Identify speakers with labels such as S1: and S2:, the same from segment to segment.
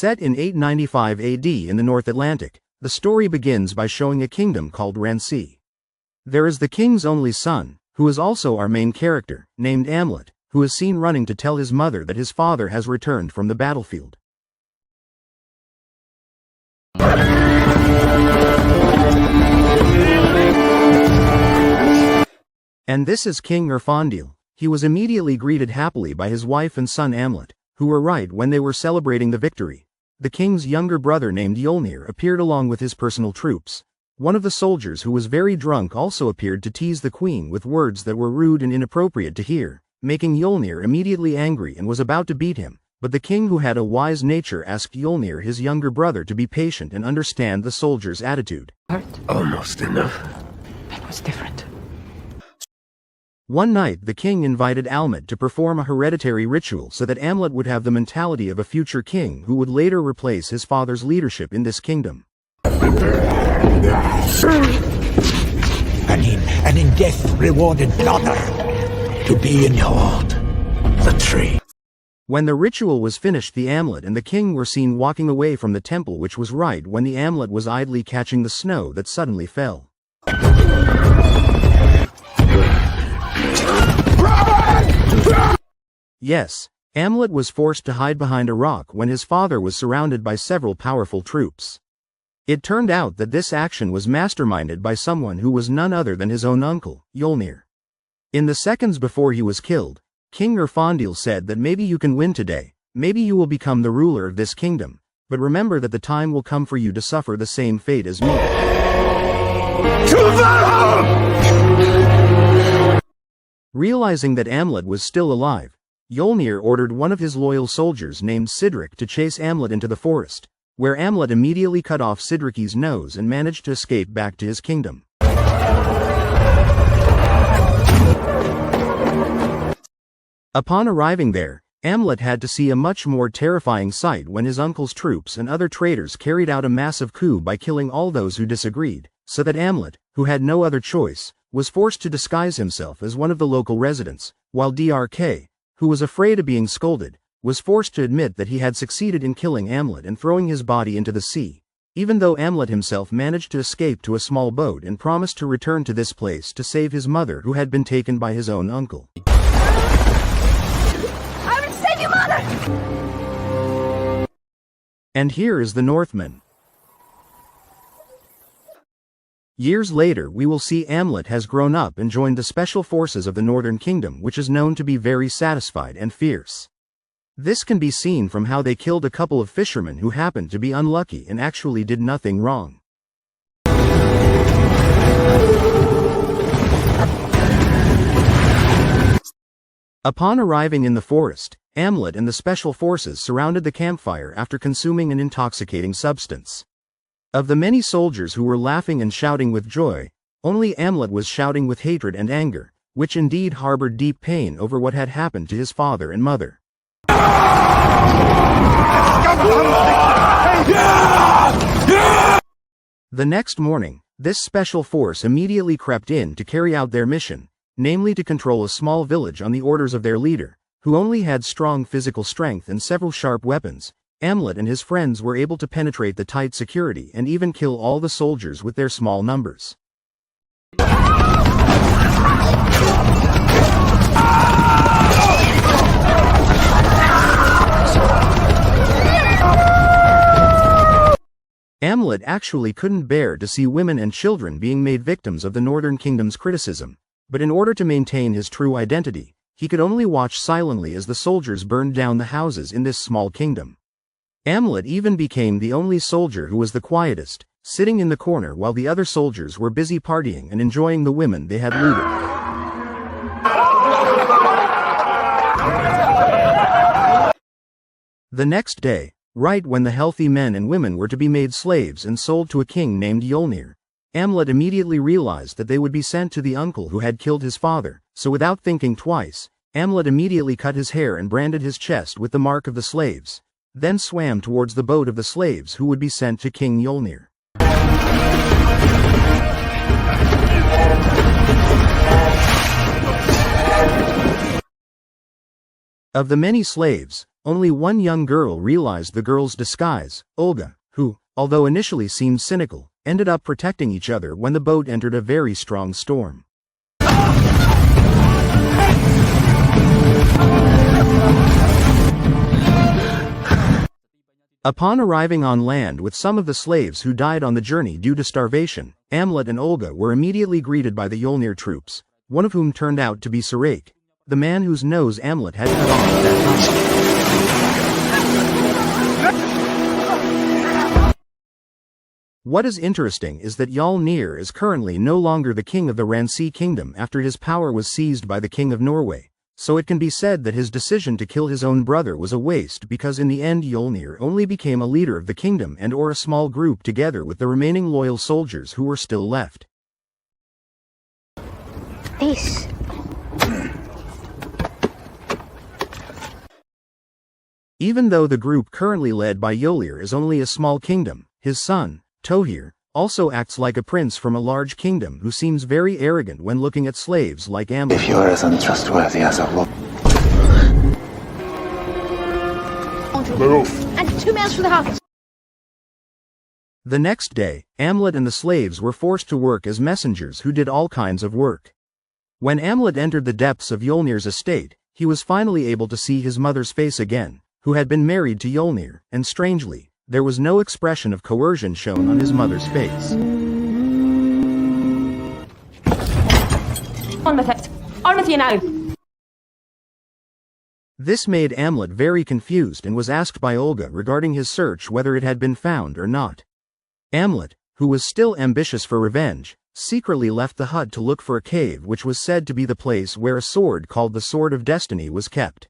S1: Set in 895 AD in the North Atlantic, the story begins by showing a kingdom called Rancy. There is the king's only son, who is also our main character, named Amlet, who is seen running to tell his mother that his father has returned from the battlefield. And this is King Erfondil. He was immediately greeted happily by his wife and son Amlet, who were right when they were celebrating the victory. The king's younger brother named Yolnir appeared along with his personal troops. One of the soldiers who was very drunk also appeared to tease the queen with words that were rude and inappropriate to hear, making Yolnir immediately angry and was about to beat him, but the king, who had a wise nature, asked Yolnir, his younger brother, to be patient and understand the soldier's attitude.
S2: Almost enough.
S3: That was different.
S1: One night the king invited Amlet to perform a hereditary ritual so that Amlet would have the mentality of a future king who would later replace his father's leadership in this kingdom.
S4: And in death rewarded plotter to be in hold the tree.
S1: When the ritual was finished, the Amlet and the king were seen walking away from the temple, which was right when the Amlet was idly catching the snow that suddenly fell. Yes, Amlet was forced to hide behind a rock when his father was surrounded by several powerful troops. It turned out that this action was masterminded by someone who was none other than his own uncle, Yolnir. In the seconds before he was killed, King Erfondil said that maybe you can win today, maybe you will become the ruler of this kingdom, but remember that the time will come for you to suffer the same fate as me. Realizing that Amlet was still alive, Yolnir ordered one of his loyal soldiers named Sidric to chase Amlet into the forest, where Amlet immediately cut off Sidric's nose and managed to escape back to his kingdom. Upon arriving there, Amlet had to see a much more terrifying sight when his uncle's troops and other traitors carried out a massive coup by killing all those who disagreed, so that Amlet, who had no other choice, was forced to disguise himself as one of the local residents, while Drk, who was afraid of being scolded, was forced to admit that he had succeeded in killing Amlet and throwing his body into the sea, even though Amlet himself managed to escape to a small boat and promised to return to this place to save his mother, who had been taken by his own uncle.
S5: I will save you, mother!
S1: And here is the Northman. Years later we will see Amlet has grown up and joined the special forces of the Northern Kingdom, which is known to be very satisfied and fierce. This can be seen from how they killed a couple of fishermen who happened to be unlucky and actually did nothing wrong. Upon arriving in the forest, Amlet and the special forces surrounded the campfire after consuming an intoxicating substance. Of the many soldiers who were laughing and shouting with joy, only Amlet was shouting with hatred and anger, which indeed harbored deep pain over what had happened to his father and mother. The next morning, this special force immediately crept in to carry out their mission, namely to control a small village on the orders of their leader, who only had strong physical strength and several sharp weapons. Amlet and his friends were able to penetrate the tight security and even kill all the soldiers with their small numbers. Amlet actually couldn't bear to see women and children being made victims of the Northern Kingdom's criticism, but in order to maintain his true identity, he could only watch silently as the soldiers burned down the houses in this small kingdom. Amlet even became the only soldier who was the quietest, sitting in the corner while the other soldiers were busy partying and enjoying the women they had looted. The next day, right when the healthy men and women were to be made slaves and sold to a king named Yolnir, Amlet immediately realized that they would be sent to the uncle who had killed his father, so without thinking twice, Amlet immediately cut his hair and branded his chest with the mark of the slaves, then swam towards the boat of the slaves who would be sent to King Yolnir. Of the many slaves, only one young girl realized the girl's disguise, Olga, who, although initially seemed cynical, ended up protecting each other when the boat entered a very strong storm. Upon arriving on land with some of the slaves who died on the journey due to starvation, Amlet and Olga were immediately greeted by the Yolnir troops, one of whom turned out to be Sirach, the man whose nose Amlet had cut off at that time. What is interesting is that Yolnir is currently no longer the king of the Ransi kingdom after his power was seized by the king of Norway. So it can be said that his decision to kill his own brother was a waste because in the end Yolnir only became a leader of the kingdom and or a small group together with the remaining loyal soldiers who were still left.
S5: This.
S1: Even though the group currently led by Yolnir is only a small kingdom, his son, Tohir, also acts like a prince from a large kingdom who seems very arrogant when looking at slaves like Amlet.
S2: If you're as untrustworthy as a wolf.
S5: Move. And 2 miles from the house.
S1: The next day, Amlet and the slaves were forced to work as messengers who did all kinds of work. When Amlet entered the depths of Yolnir's estate, he was finally able to see his mother's face again, who had been married to Yolnir, and strangely, there was no expression of coercion shown on his mother's face.
S5: On with it. On with you now.
S1: This made Amlet very confused and was asked by Olga regarding his search whether it had been found or not. Amlet, who was still ambitious for revenge, secretly left the hut to look for a cave which was said to be the place where a sword called the Sword of Destiny was kept.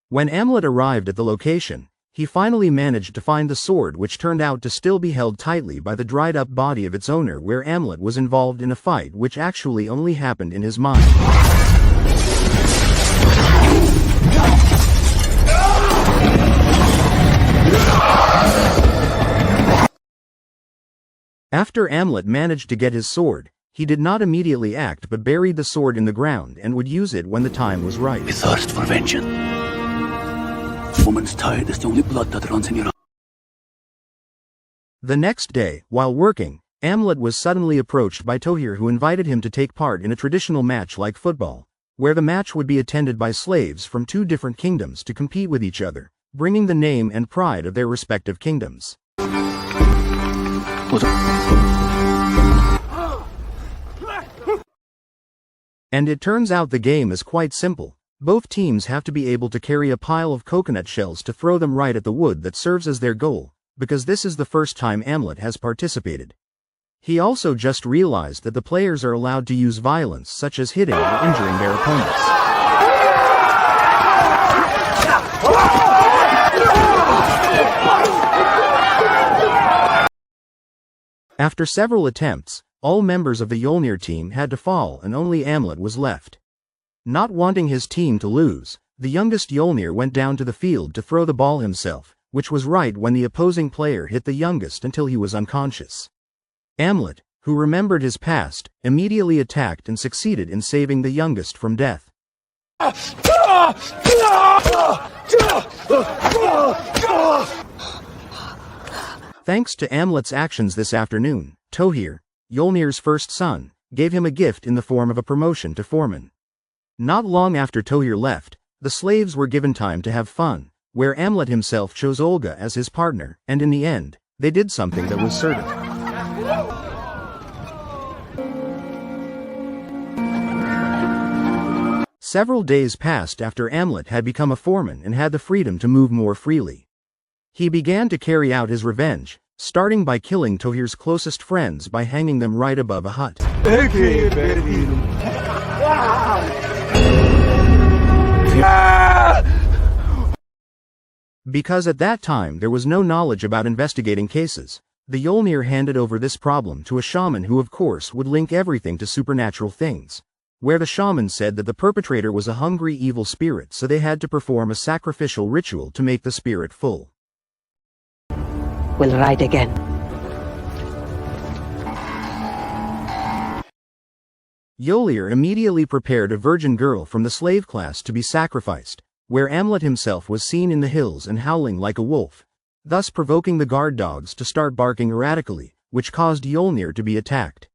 S1: When Amlet arrived at the location, he finally managed to find the sword, which turned out to still be held tightly by the dried-up body of its owner, where Amlet was involved in a fight which actually only happened in his mind. After Amlet managed to get his sword, he did not immediately act but buried the sword in the ground and would use it when the time was right.
S3: We thirst for vengeance. Woman's tide is the only blood that runs in your...
S1: The next day, while working, Amlet was suddenly approached by Tohir, who invited him to take part in a traditional match like football, where the match would be attended by slaves from 2 different kingdoms to compete with each other, bringing the name and pride of their respective kingdoms. And it turns out the game is quite simple. Both teams have to be able to carry a pile of coconut shells to throw them right at the wood that serves as their goal, because this is the first time Amlet has participated. He also just realized that the players are allowed to use violence such as hitting or injuring their opponents. After several attempts, all members of the Yolnir team had to fall and only Amlet was left. Not wanting his team to lose, the youngest Yolnir went down to the field to throw the ball himself, which was right when the opposing player hit the youngest until he was unconscious. Amlet, who remembered his past, immediately attacked and succeeded in saving the youngest from death. Thanks to Amlet's actions this afternoon, Tohir, Yolnir's first son, gave him a gift in the form of a promotion to foreman. Not long after Tohir left, the slaves were given time to have fun, where Amlet himself chose Olga as his partner, and in the end, they did something that was certain. Several days passed after Amlet had become a foreman and had the freedom to move more freely. He began to carry out his revenge, starting by killing Tohir's closest friends by hanging them right above a hut. Because at that time there was no knowledge about investigating cases, the Yolnir handed over this problem to a shaman who of course would link everything to supernatural things, where the shaman said that the perpetrator was a hungry evil spirit, so they had to perform a sacrificial ritual to make the spirit full.
S6: We'll ride again.
S1: Yolnir immediately prepared a virgin girl from the slave class to be sacrificed, where Amlet himself was seen in the hills and howling like a wolf, thus provoking the guard dogs to start barking erratically, which caused Mjolnir to be attacked.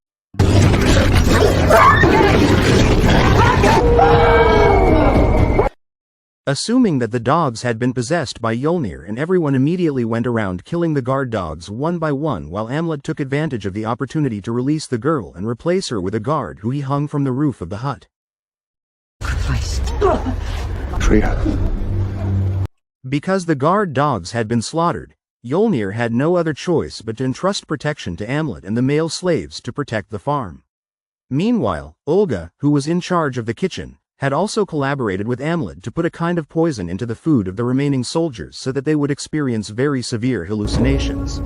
S1: Assuming that the dogs had been possessed by Mjolnir, and everyone immediately went around killing the guard dogs one by one, while Amlet took advantage of the opportunity to release the girl and replace her with a guard who he hung from the roof of the hut.
S2: Traitor.
S1: Because the guard dogs had been slaughtered, Mjolnir had no other choice but to entrust protection to Amlet and the male slaves to protect the farm. Meanwhile, Olga, who was in charge of the kitchen, had also collaborated with Amlet to put a kind of poison into the food of the remaining soldiers so that they would experience very severe hallucinations.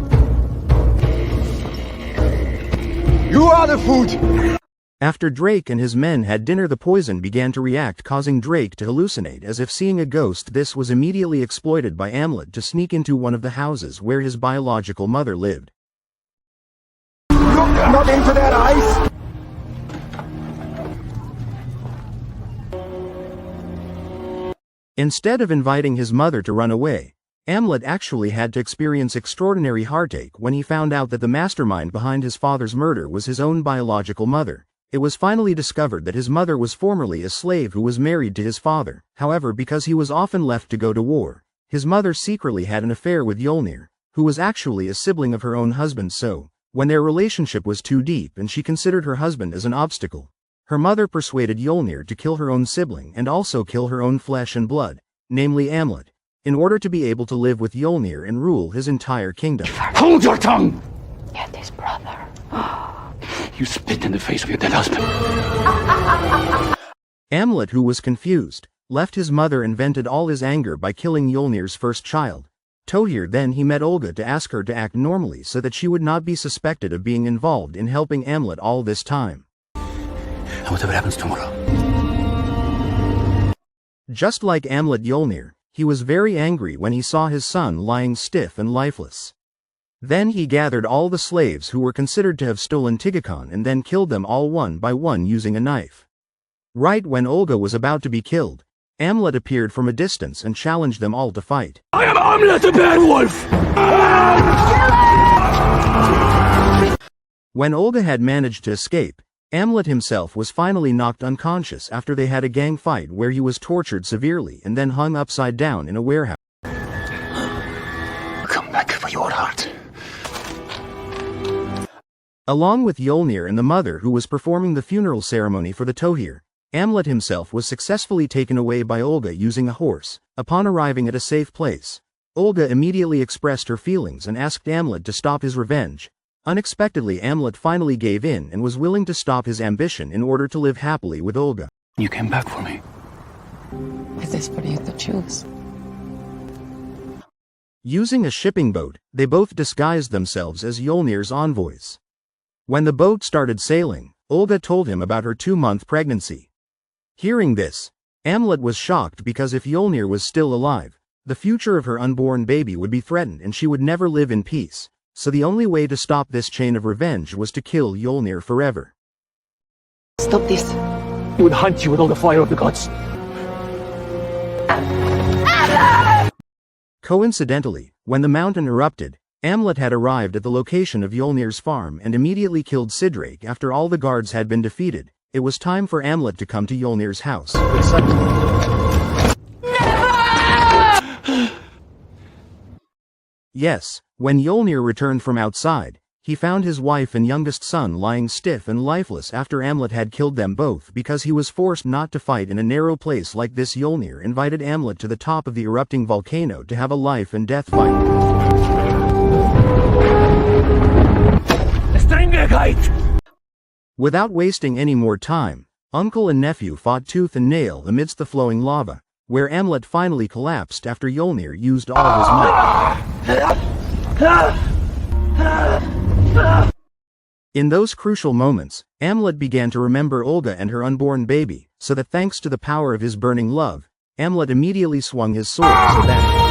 S7: You are the food!
S1: After Drake and his men had dinner, the poison began to react, causing Drake to hallucinate as if seeing a ghost. This was immediately exploited by Amlet to sneak into one of the houses where his biological mother lived.
S7: Look not into their eyes!
S1: Instead of inviting his mother to run away, Amlet actually had to experience extraordinary heartache when he found out that the mastermind behind his father's murder was his own biological mother. It was finally discovered that his mother was formerly a slave who was married to his father. However, because he was often left to go to war, his mother secretly had an affair with Mjolnir, who was actually a sibling of her own husband. So, when their relationship was too deep and she considered her husband as an obstacle, her mother persuaded Mjolnir to kill her own sibling and also kill her own flesh and blood, namely Amlet, in order to be able to live with Mjolnir and rule his entire kingdom.
S3: Hold your tongue!
S6: And his brother.
S3: You spit in the face of your dead husband.
S1: Amlet, who was confused, left his mother and vented all his anger by killing Mjolnir's first child, Tohir. Then he met Olga to ask her to act normally so that she would not be suspected of being involved in helping Amlet all this time.
S3: And whatever happens tomorrow.
S1: Just like Amlet, Mjolnir, he was very angry when he saw his son lying stiff and lifeless. Then he gathered all the slaves who were considered to have stolen Tigakon and then killed them all one by one using a knife. Right when Olga was about to be killed, Amlet appeared from a distance and challenged them all to fight.
S3: I am Amlet the Bad Wolf!
S1: When Olga had managed to escape, Amlet himself was finally knocked unconscious after they had a gang fight where he was tortured severely and then hung upside down in a warehouse.
S2: Come back for your heart.
S1: Along with Mjolnir and the mother who was performing the funeral ceremony for the Tohir, Amlet himself was successfully taken away by Olga using a horse. Upon arriving at a safe place, Olga immediately expressed her feelings and asked Amlet to stop his revenge. Unexpectedly, Amlet finally gave in and was willing to stop his ambition in order to live happily with Olga.
S3: You came back for me.
S6: It is for you to choose.
S1: Using a shipping boat, they both disguised themselves as Mjolnir's envoys. When the boat started sailing, Olga told him about her 2-month pregnancy. Hearing this, Amlet was shocked because if Mjolnir was still alive, the future of her unborn baby would be threatened and she would never live in peace. So the only way to stop this chain of revenge was to kill Mjolnir forever.
S6: Stop this.
S3: He would hunt you with all the fire of the gods.
S1: Coincidentally, when the mountain erupted, Amlet had arrived at the location of Mjolnir's farm and immediately killed Sidrake. After all the guards had been defeated, it was time for Amlet to come to Mjolnir's house. Yes, when Mjolnir returned from outside, he found his wife and youngest son lying stiff and lifeless after Amlet had killed them both because he was forced not to fight in a narrow place like this. Mjolnir invited Amlet to the top of the erupting volcano to have a life and death fight. Without wasting any more time, uncle and nephew fought tooth and nail amidst the flowing lava, where Amlet finally collapsed after Mjolnir used all his might. In those crucial moments, Amlet began to remember Olga and her unborn baby, so that thanks to the power of his burning love, Amlet immediately swung his sword so that...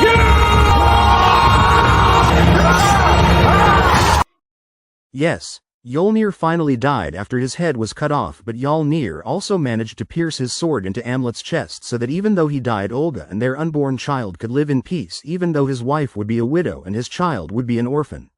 S1: Yes, Yolnir finally died after his head was cut off, but Yolnir also managed to pierce his sword into Amlet's chest so that even though he died, Olga and their unborn child could live in peace, even though his wife would be a widow and his child would be an orphan.